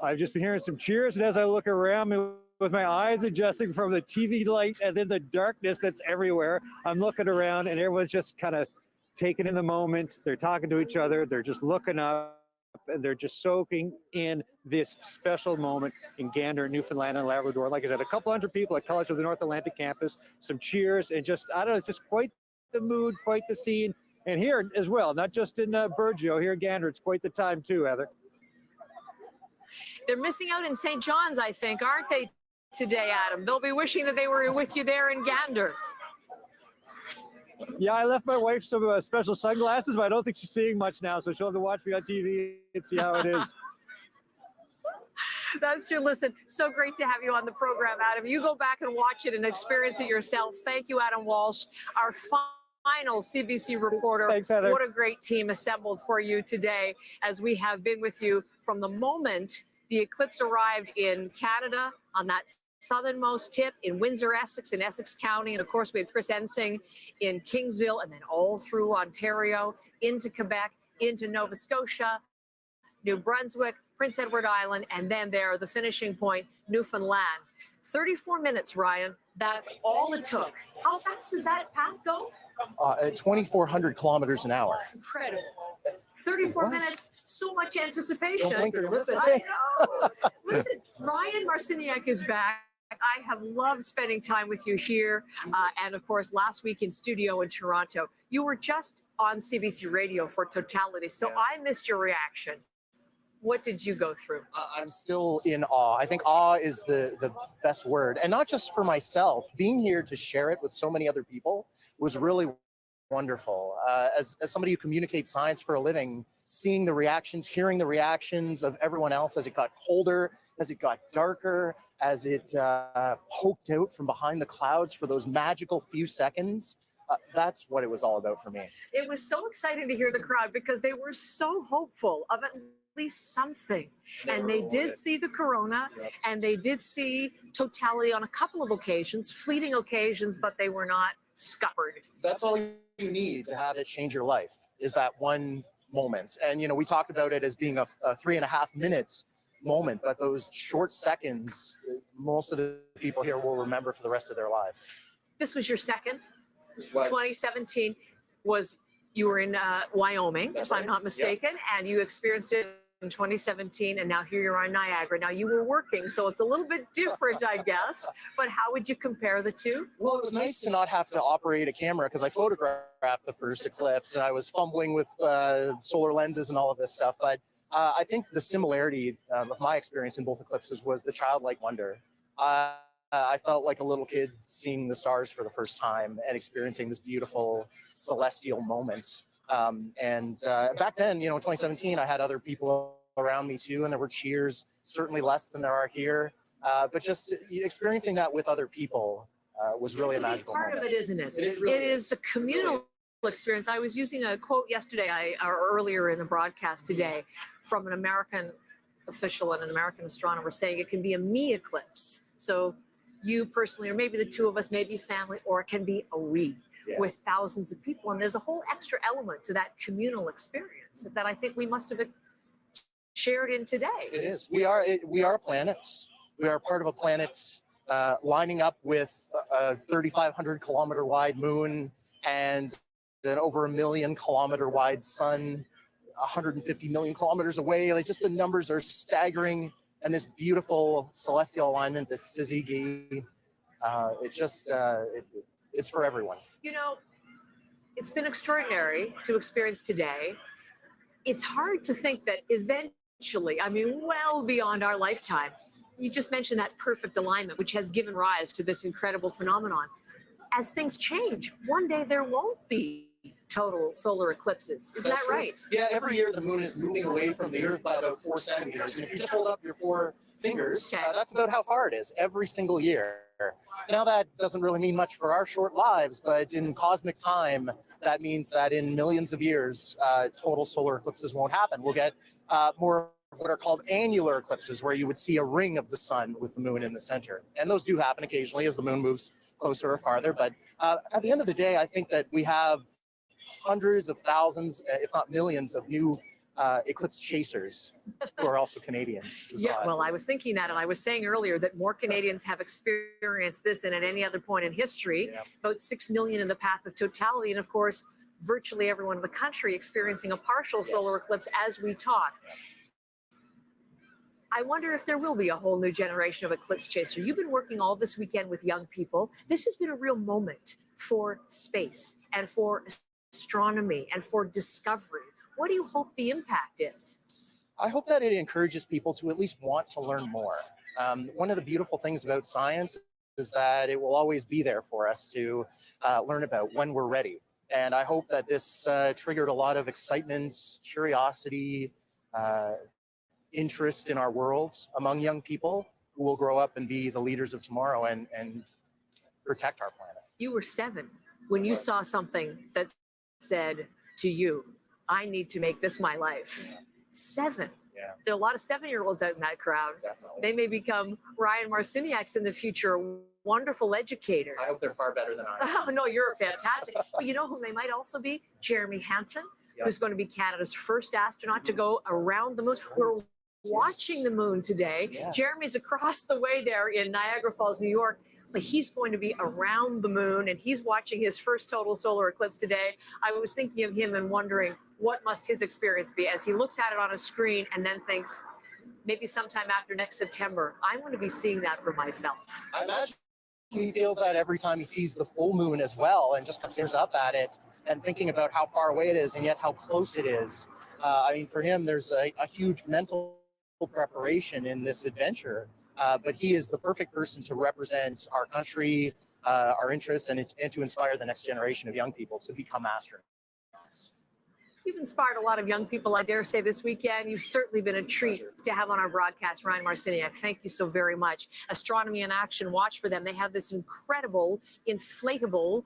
I've just been hearing some cheers, and as I look around me with my eyes adjusting from the TV light and then the darkness that's everywhere, I'm looking around and everyone's just kind of taking in the moment. They're talking to each other. They're just looking up and they're just soaking in this special moment in Gander, Newfoundland and Labrador. Like I said, a couple hundred people at College of the North Atlantic campus, some cheers, and just, I don't know, just quite the mood, quite the scene. And here as well, not just in Burgeo, here in Gander, it's quite the time too, Heather. They're missing out in St. John's, I think, aren't they today, Adam? They'll be wishing that they were with you there in Gander. Yeah, I left my wife some special sunglasses, but I don't think she's seeing much now, so she'll have to watch me on TV and see how it is. That's true. Listen, so great to have you on the program, Adam. You go back and watch it and experience it yourself. Thank you, Adam Walsh, our final CBC reporter. Thanks, Heather. What a great team assembled for you today, as we have been with you from the moment the eclipse arrived in Canada on that southernmost tip in Windsor, Essex, in Essex County. And of course, we had Chris Ensing in Kingsville, and then all through Ontario, into Quebec, into Nova Scotia, New Brunswick, Prince Edward Island, and then there, the finishing point, Newfoundland. 34 minutes, Ryan. That's all it took. How fast does that path go? At 2,400 kilometers an hour. Incredible. 34 minutes, so much anticipation. Don't blink or you'll miss it. I know. Listen, Ryan Marciniak is back. I have loved spending time with you here. And of course, last week in studio in Toronto. You were just on CBC Radio for Totality, so I missed your reaction. What did you go through? I'm still in awe. I think awe is the best word. And not just for myself. Being here to share it with so many other people was really wonderful. As somebody who communicates science for a living, seeing the reactions, hearing the reactions of everyone else as it got colder, as it got darker, as it poked out from behind the clouds for those magical few seconds, that's what it was all about for me. It was so exciting to hear the crowd because they were so hopeful of at least something. And they did see the corona, and they did see totality on a couple of occasions, fleeting occasions, but they were not scuppered. That's all you need to have it change your life, is that one moment. And, you know, we talked about it as being a 3.5 minutes moment, but those short seconds, most of the people here will remember for the rest of their lives. This was your second? This was. 2017 was, you were in Wyoming, if I'm not mistaken, and you experienced it in 2017, and now here you're on Niagara. Now you were working, so it's a little bit different, I guess, but how would you compare the two? Well, it was nice to not have to operate a camera because I photographed the first eclipse and I was fumbling with solar lenses and all of this stuff, but I think the similarity of my experience in both eclipses was the childlike wonder. I felt like a little kid seeing the stars for the first time and experiencing this beautiful celestial moment. Back then, you know, in 2017, I had other people around me too, and there were cheers, certainly less than there are here. But just experiencing that with other people was really a magical part moment. of it, isn't it? It really is the communal experience. I was using a quote yesterday, or earlier in the broadcast today, from an American official and an American astronomer saying it can be a me eclipse. So you personally, or maybe the two of us, maybe family, or it can be a we. With thousands of people. And there's a whole extra element to that communal experience that I think we must have shared in today. It is. We are planets. We are part of a planet lining up with a 3,500 kilometer wide moon and an over 1 million kilometer wide sun, 150 million kilometers away. Like, just the numbers are staggering. And this beautiful celestial alignment, this syzygy, it's for everyone. You know, it's been extraordinary to experience today. It's hard to think that eventually, I mean, well beyond our lifetime, you just mentioned that perfect alignment, which has given rise to this incredible phenomenon. As things change, one day there won't be total solar eclipses. Is that right? Yeah, every year the moon is moving away from the Earth by about 4 centimeters. And if you just hold up your 4 fingers, that's about how far it is every single year. Now, that doesn't really mean much for our short lives, but in cosmic time, that means that in millions of years, total solar eclipses won't happen. We'll get more of what are called annular eclipses, where you would see a ring of the sun with the moon in the center. And those do happen occasionally as the moon moves closer or farther. But at the end of the day, I think that we have hundreds of thousands, if not millions, of new eclipse chasers who are also Canadians. Yeah, well, I was thinking that, and I was saying earlier that more Canadians have experienced this than at any other point in history. About 6 million in the path of totality, and of course, virtually everyone in the country experiencing a partial solar eclipse as we talk. I wonder if there will be a whole new generation of eclipse chaser. You've been working all this weekend with young people. This has been a real moment for space and for astronomy and for discovery. What do you hope the impact is? I hope that it encourages people to at least want to learn more. One of the beautiful things about science is that it will always be there for us to learn about when we're ready. And I hope that this triggered a lot of excitement, curiosity, interest in our world among young people who will grow up and be the leaders of tomorrow and protect our planet. You were 7 when you saw something that said to you, I need to make this my life. 7. Yeah. There are a lot of 7-year-olds out in that crowd. Definitely. They may become Ryan Marciniaks in the future, wonderful educator. I hope they're far better than I am. Oh, no, you're fantastic. But you know who they might also be? Jeremy Hansen, who's going to be Canada's first astronaut to go around the moon. We're watching the moon today. Yeah. Jeremy's across the way there in Niagara Falls, New York. But he's going to be around the moon and he's watching his first total solar eclipse today. I was thinking of him and wondering what must his experience be as he looks at it on a screen and then thinks, maybe sometime after next September, I'm going to be seeing that for myself. I imagine he feels that every time he sees the full moon as well and just stares up at it and thinking about how far away it is and yet how close it is. I mean, for him, there's a huge mental preparation in this adventure. But he is the perfect person to represent our country, our interests, and to inspire the next generation of young people to become astronauts. You've inspired a lot of young people, I dare say, this weekend. You've certainly been a treat to have on our broadcast. Ryan Marciniak, thank you so very much. Astronomy in Action, watch for them. They have this incredible, inflatable,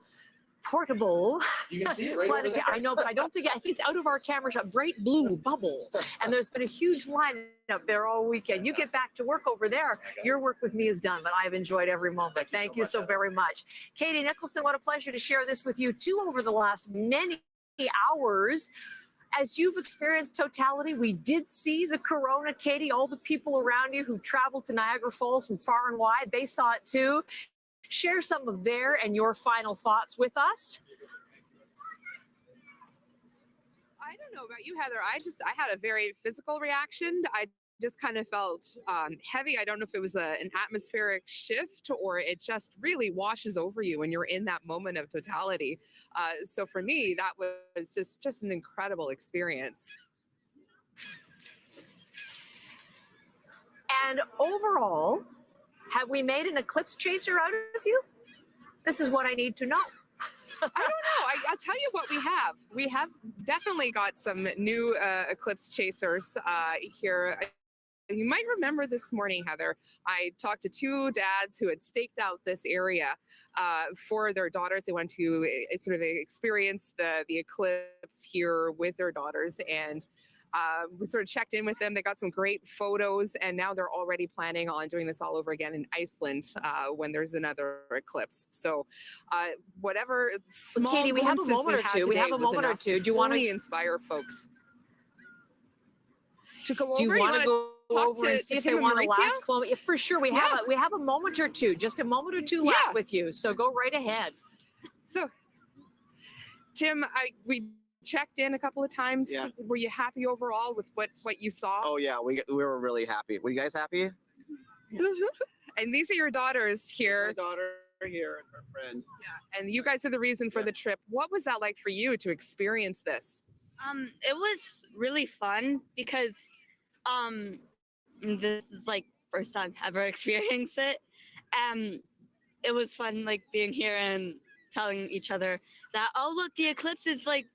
portable. You can see it right over there. I know, but I think it's out of our camera shot. Bright blue bubble. And there's been a huge line up there all weekend. You get back to work over there. Your work with me is done, but I've enjoyed every moment. Thank you so very much. Katie Nicholson, what a pleasure to share this with you too over the last many hours. As you've experienced totality, we did see the corona, Katie. All the people around you who traveled to Niagara Falls from far and wide, they saw it too. Share some of their and your final thoughts with us. I don't know about you, Heather. I had a very physical reaction. I just kind of felt heavy. I don't know if it was an atmospheric shift or it just really washes over you when you're in that moment of totality. So for me, that was just an incredible experience. And overall, have we made an eclipse chaser out of you? This is what I need to know. I don't know. I'll tell you what we have. We have definitely got some new eclipse chasers here. You might remember this morning, Heather, I talked to two dads who had staked out this area for their daughters. They went to sort of experience the eclipse here with their daughters, and we sort of checked in with them. They got some great photos, and now they're already planning on doing this all over again in Iceland when there's another eclipse. So whatever small Katie, we have a moment or two. We have a moment or two. Do you want to inspire folks to go over? Do you want to go over and see if they want to last club? Yeah, for sure. We have a moment or two, just a moment or two left with you. So go right ahead. So, Tim, we checked in a couple of times. Yeah. Were you happy overall with what you saw? Oh yeah, we were really happy. Were you guys happy? And these are your daughters here. My daughter here and her friend. Yeah, and you guys are the reason for the trip. What was that like for you to experience this? It was really fun because this is like first time ever experienced it. It was fun like being here and telling each other that, oh look, the eclipse is like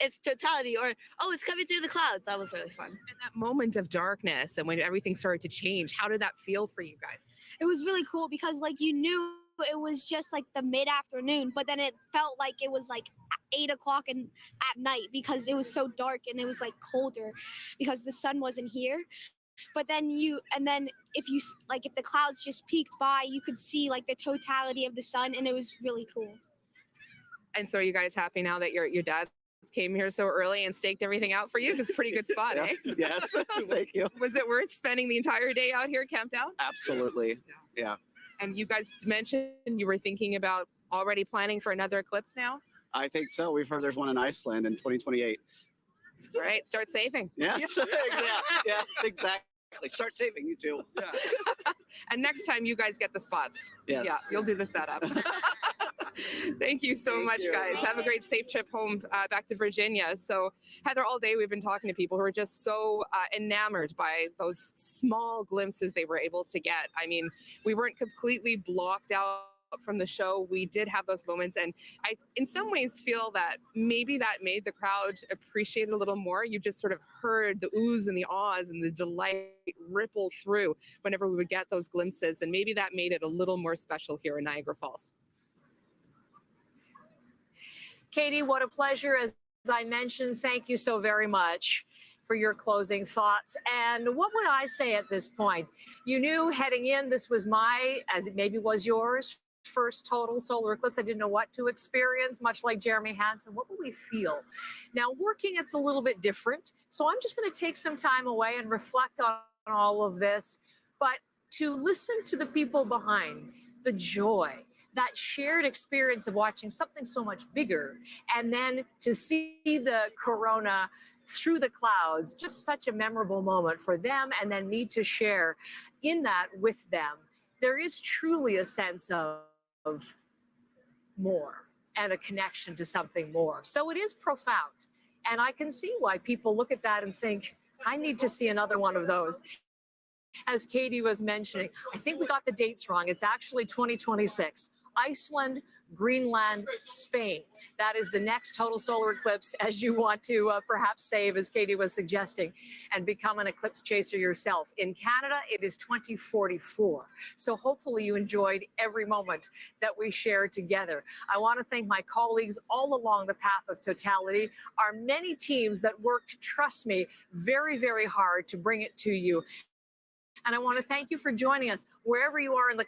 it's totality, or oh, it's coming through the clouds. That was really fun. And that moment of darkness and when everything started to change, how did that feel for you guys? It was really cool because like you knew it was just like the mid-afternoon, but then it felt like it was like 8 o'clock at night because it was so dark and it was like colder because the sun wasn't here. But then if the clouds just peeked by, you could see like the totality of the sun, and it was really cool. And so are you guys happy now that your dad came here so early and staked everything out for you? Because it's a pretty good spot, eh? Yes, thank you. Was it worth spending the entire day out here camped out? Absolutely, yeah. And you guys mentioned you were thinking about already planning for another eclipse now? I think so. We've heard there's one in Iceland in 2028. All right, start saving. Yes, yeah, exactly. Start saving, you too. Yeah. And next time you guys get the spots. Yes. Yeah, you'll do the setup. Thank you so much, guys. Have a great safe trip home back to Virginia. So, Heather, all day we've been talking to people who are just so enamored by those small glimpses they were able to get. I mean, we weren't completely blocked out from the show. We did have those moments, and I in some ways feel that maybe that made the crowd appreciate it a little more. You just sort of heard the oohs and the ahs and the delight ripple through whenever we would get those glimpses, and maybe that made it a little more special here in Niagara Falls. Katie, what a pleasure. As I mentioned, thank you so very much for your closing thoughts. And what would I say at this point? You knew heading in, this was as it maybe was yours, first total solar eclipse. I didn't know what to experience, much like Jeremy Hansen. What will we feel? Now, working, it's a little bit different. So I'm just going to take some time away and reflect on all of this, but to listen to the people behind, the joy, that shared experience of watching something so much bigger, and then to see the corona through the clouds, just such a memorable moment for them, and then me to share in that with them. There is truly a sense of more and a connection to something more. So it is profound. And I can see why people look at that and think, I need to see another one of those. As Katie was mentioning, I think we got the dates wrong. It's actually 2026. Iceland, Greenland, Spain. That is the next total solar eclipse, as you want to perhaps save, as Katie was suggesting, and become an eclipse chaser yourself. In Canada, it is 2044. So hopefully you enjoyed every moment that we shared together. I want to thank my colleagues all along the path of totality, our many teams that worked, trust me, very, very hard to bring it to you. And I want to thank you for joining us wherever you are in the